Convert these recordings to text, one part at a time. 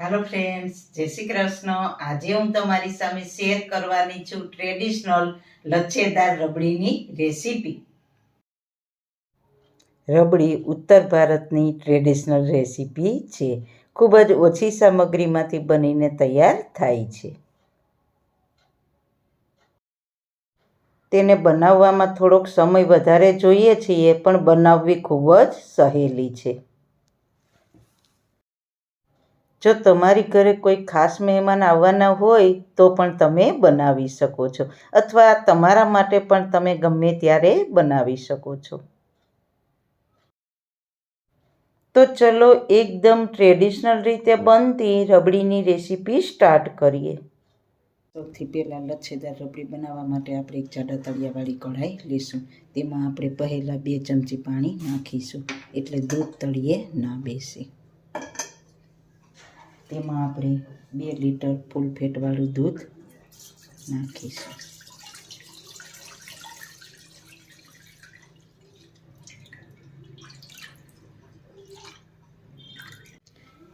Hello friends, जय श्री कृष्ण। आज हूँ तमारी सामे शेर करवानी छूं ट्रेडिशनल लच्छेदार रबड़ीनी रेसिपी। रबड़ी उत्तर भारतनी ट्रेडिशनल रेसिपी छे। खूब ज ओછી सामग्रीमांथी बनीने तैयार थाय छे। તેને બનાવવામાં થોડોક સમય વધારે જોઈએ છીએ, પણ બનાવવી ખૂબ જ સહેલી છે। જો તમારી ઘરે કોઈ ખાસ મહેમાન આવવાના હોય તો પણ તમે બનાવી શકો છો, અથવા તમારા માટે પણ તમે ગમે ત્યારે બનાવી શકો છો। તો ચલો એકદમ ટ્રેડિશનલ રીતે બનતી રબડીની રેસીપી સ્ટાર્ટ કરીએ। સૌથી પહેલાં લચ્છેદાર રબડી બનાવવા માટે આપણે એક જાડા તળિયાવાળી કઢાઈ લઈશું। તેમાં આપણે પહેલાં 2 ચમચી પાણી નાખીશું, એટલે દૂધ તળિયે ના બેસે। તેમાં આપણે 2 લીટર ફૂલ ફેટવાળું દૂધ નાખીશું।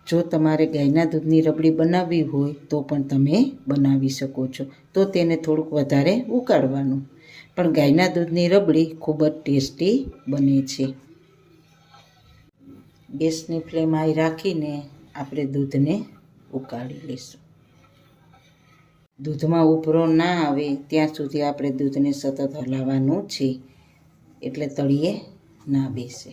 જો તમારે ગાયના દૂધની રબડી બનાવવી હોય તો પણ તમે બનાવી શકો છો, તો તેને થોડુંક વધારે ઉકાળવાનું। પણ ગાયના દૂધની રબડી ખૂબ જ ટેસ્ટી બને છે। ગેસની ફ્લેમ હાઈ રાખીને આપણે દૂધને ઉકાળી લઈશું। દૂધમાં ઉભરો ના આવે ત્યાં સુધી આપણે દૂધને સતત હલાવવાનું છે, એટલે તળિયે ના બેસે।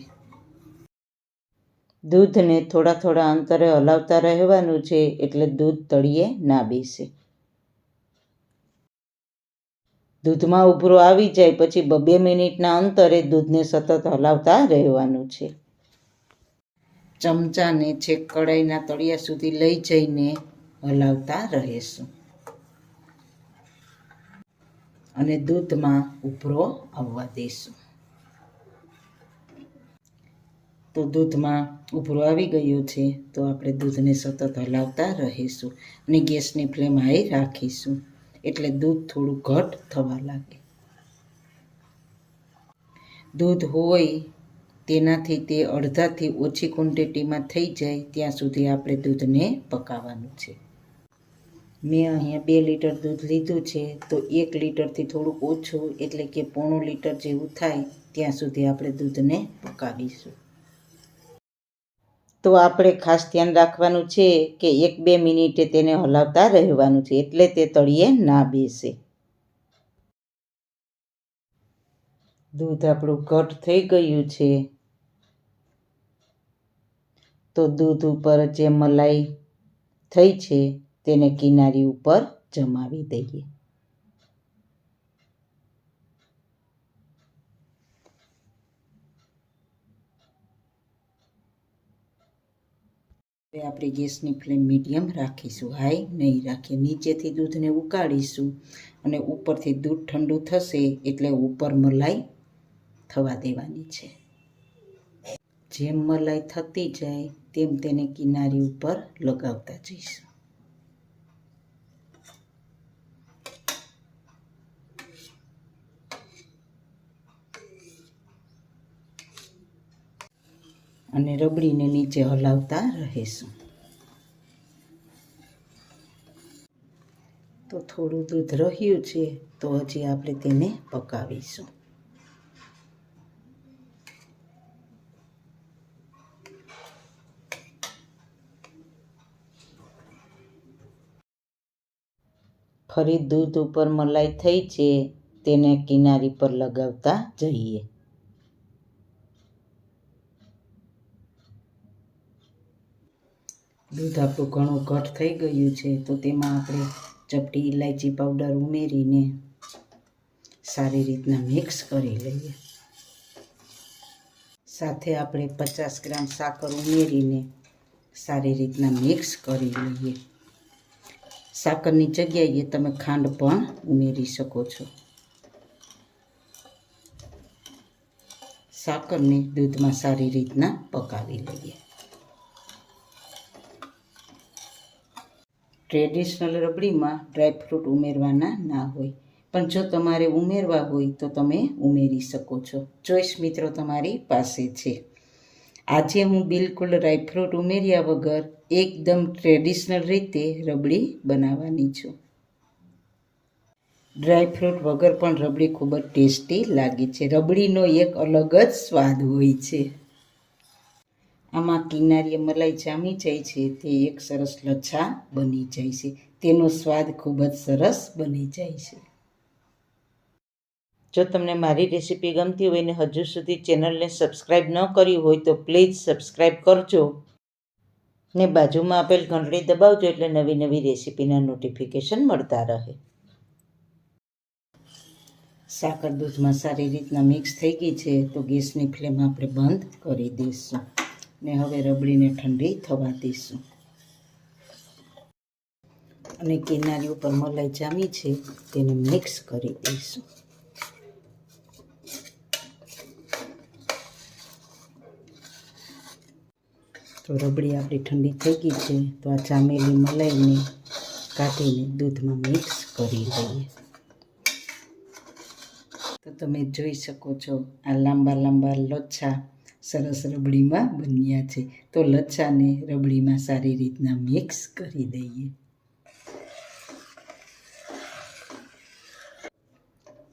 દૂધને થોડા થોડા અંતરે હલાવતા રહેવાનું છે, એટલે દૂધ તળિયે ના બેસે। દૂધમાં ઉભરો આવી જાય પછી 2 મિનિટના અંતરે દૂધને સતત હલાવતા રહેવાનું છે। ચમચાને છેક કઢાઈના તળિયા સુધી લઈ જઈને હલાવતા રહેશું, અને દૂધમાં ઉભરો આવવા દઈશું। તો દૂધમાં ઉભરો આવી ગયો છે, તો આપણે દૂધને સતત હલાવતા રહીશું અને ગેસની ફ્લેમ હાઈ રાખીશું, એટલે દૂધ થોડું ઘટ થવા લાગે। દૂધ હોય તેનાથી તે અડધાથી ઓછી ક્વોન્ટિટીમાં થઈ જાય ત્યાં સુધી આપણે દૂધને પકાવવાનું છે। મેં અહીંયા 2 લીટર દૂધ લીધું છે, તો 1 લીટરથી થોડુંક ઓછું એટલે કે પોણું લીટર જેવું થાય ત્યાં સુધી આપણે દૂધને પકાવીશું। તો આપણે ખાસ ધ્યાન રાખવાનું છે કે 1-2 મિનિટે તેને હલાવતા રહેવાનું છે, એટલે તે તળિયે ના બેસે। દૂધ આપણું ઘટ થઈ ગયું છે, તો દૂધ ઉપર જે મલાઈ થઈ છે તેને કિનારી ઉપર જમાવી દઈએ। હવે આપણે ગેસની ફ્લેમ મીડિયમ રાખીશું, હાઈ નહીં રાખીએ। નીચેથી દૂધને ઉકાળીશું અને ઉપરથી દૂધ ઠંડુ થશે એટલે ઉપર મલાઈ થવા દેવાની છે। જેમ મલાઈ થતી જાય તેમ તેને કિનારી ઉપર લગાવતા જઈશું। અને રબડીને નીચે હલાવતા રહીશું। તો થોડું દૂધ રહ્યું છે, તો હજી આપણે તેને પકાવીશું। ફરી દૂધ ઉપર મલાઈ થઈ છે તેને કિનારી પર લગાવતા જઈએ। દૂધ આપણું ઘણું ઘટ થઈ ગયું છે, તો તેમાં આપણે ચપટી ઇલાયચી પાવડર ઉમેરીને સારી રીતના મિક્સ કરી લઈએ। સાથે આપણે 50 ગ્રામ સાકર ઉમેરીને સારી રીતના મિક્સ કરી લઈએ। સાકરની જગ્યાએ તમે ખાંડ પણ ઉમેરી શકો છો। સાકરને દૂધમાં સારી રીતના પકાવી લઈએ। ટ્રેડિશનલ રબડીમાં ડ્રાયફ્રૂટ ઉમેરવાના ના હોય, પણ જો તમારે ઉમેરવા હોય તો તમે ઉમેરી શકો છો। ચોઈસ મિત્રો તમારી પાસે છે। આજે હું બિલકુલ ડ્રાયફ્રૂટ ઉમેર્યા વગર એકદમ ટ્રેડિશનલ રીતે રબડી બનાવવાની છું. ડ્રાયફ્રૂટ વગર પણ રબડી ખૂબ જ ટેસ્ટી લાગે છે. રબડીનો એક અલગ જ સ્વાદ હોય છે. આમાં કિનારીએ મલાઈ જામી જાય છે તે એક સરસ લચ્છા બની જાય છે. તેનો સ્વાદ ખૂબ જ સરસ બની જાય છે. જો તમને મારી રેસીપી ગમતી હોય ને હજુ સુધી ચેનલને સબસ્ક્રાઈબ ન કરી હોય તો પ્લીઝ સબસ્ક્રાઈબ કરજો ને બાજુમાં આપેલ ઘંટડી દબાવજો એટલે નવી નવી રેસીપીના નોટિફિકેશન મળતા રહે. સાકર દૂધમાં સારી રીતના મિક્સ થઈ ગઈ છે તો ગેસની ફ્લેમ આપણે બંધ કરી દઈશું ને હવે રબડીને ઠંડી થવા દઈશું. અને કિનારી ઉપર મલાઈ જામી છે તેને મિક્સ કરી દઈશું. તો રબડી આપણી ઠંડી થઈ ગઈ છે તો આ જામેલી મલાઈને કાઢીને દૂધમાં મિક્સ કરી લઈએ. તો તમે જોઈ શકો છો આ લાંબા લાંબા લચ્છા સરસ રબડીમાં બન્યા છે. તો લચ્છાને રબડીમાં સારી રીતના મિક્સ કરી દઈએ.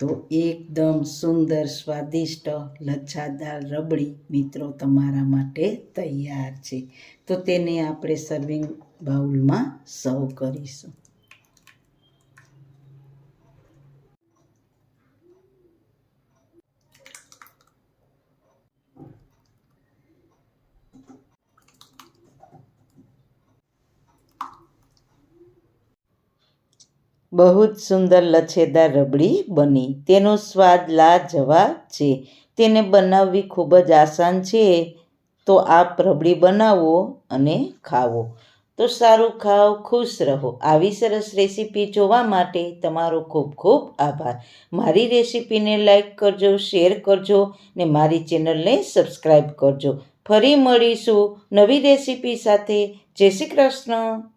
તો એકદમ સુંદર સ્વાદિષ્ટ લચ્છાદાર રબડી મિત્રો તમારા માટે તૈયાર છે. તો તેને આપણે સર્વિંગ બાઉલમાં સર્વ કરીશું. બહુ જ સુંદર લચ્છેદાર રબડી બની. તેનો સ્વાદ લાજવાબ છે. તેને બનાવવી ખૂબ જ આસાન છે. તો આપ રબડી બનાવો અને ખાવો. તો સારું ખાઓ, ખુશ રહો. આવી સરસ રેસીપી જોવા માટે તમારો ખૂબ ખૂબ આભાર. મારી રેસીપીને લાઈક કરજો, શેર કરજો ને મારી ચેનલને સબસ્ક્રાઈબ કરજો. ફરી મળીશું નવી રેસીપી સાથે. જય શ્રી કૃષ્ણ.